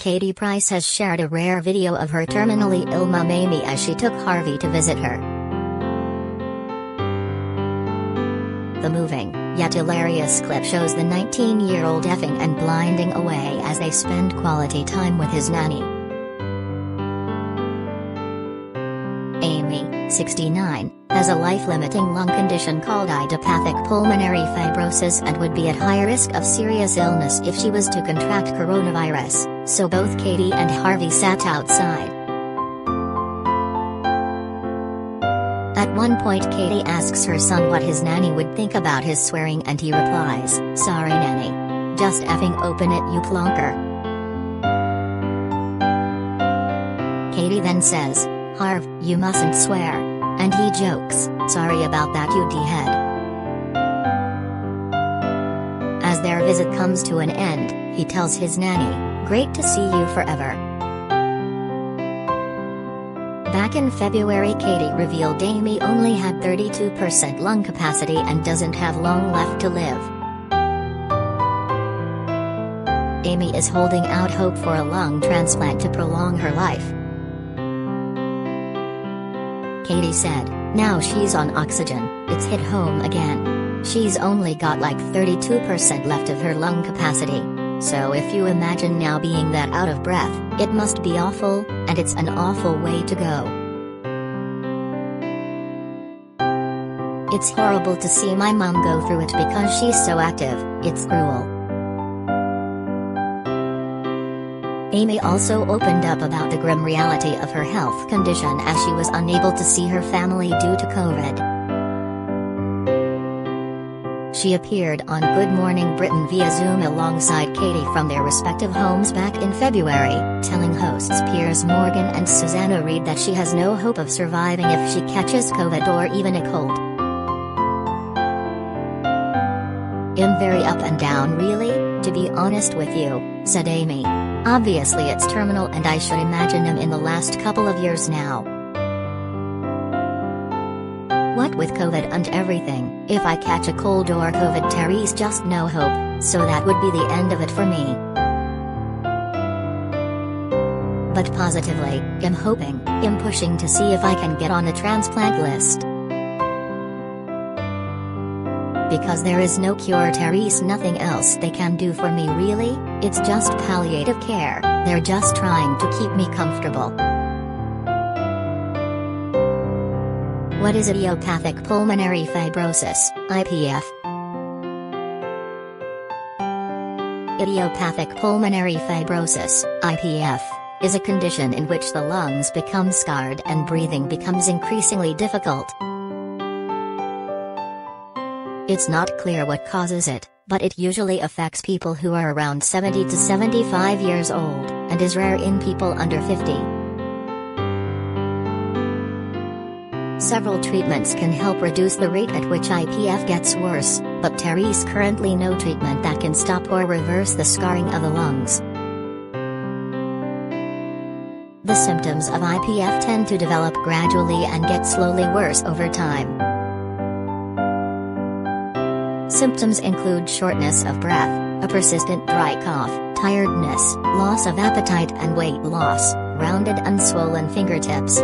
Katie Price has shared a rare video of her terminally ill mum Amy as she took Harvey to visit her. The moving, yet hilarious clip shows the 19-year-old effing and blinding away as they spend quality time with his nanny. Amy, 69, has a life-limiting lung condition called idopathic pulmonary fibrosis and would be at high risk of serious illness if she was to contract coronavirus, so both Katie and Harvey sat outside. At one point Katie asks her son what his nanny would think about his swearing and he replies, "Sorry nanny. Just effing open it you plonker." Katie then says, "Harv, you mustn't swear." And he jokes, "Sorry about that you d-head." As their visit comes to an end, he tells his nanny, "Great to see you forever." Back in February Katie revealed Amy only had 32% lung capacity and doesn't have long left to live. Amy is holding out hope for a lung transplant to prolong her life. Katie said, "Now she's on oxygen, it's hit home again. She's only got like 32% left of her lung capacity. So if you imagine now being that out of breath, it must be awful, and it's an awful way to go. It's horrible to see my mum go through it because she's so active, it's cruel." Amy also opened up about the grim reality of her health condition as she was unable to see her family due to COVID. She appeared on Good Morning Britain via Zoom alongside Katie from their respective homes back in February, telling hosts Piers Morgan and Susanna Reid that she has no hope of surviving if she catches COVID or even a cold. "I'm very up and down really, to be honest with you," said Amy. "Obviously it's terminal and I should imagine him in the last couple of years now. What with COVID and everything, if I catch a cold or COVID there's just no hope, so that would be the end of it for me. But positively, I'm pushing to see if I can get on a transplant list. Because there is no cure there's nothing else they can do for me really, it's just palliative care, they're just trying to keep me comfortable." What is idiopathic pulmonary fibrosis, IPF? Idiopathic pulmonary fibrosis, IPF, is a condition in which the lungs become scarred and breathing becomes increasingly difficult. It's not clear what causes it, but it usually affects people who are around 70 to 75 years old, and is rare in people under 50. Several treatments can help reduce the rate at which IPF gets worse, but there is currently no treatment that can stop or reverse the scarring of the lungs. The symptoms of IPF tend to develop gradually and get slowly worse over time. Symptoms include shortness of breath, a persistent dry cough, tiredness, loss of appetite and weight loss, rounded and swollen fingertips,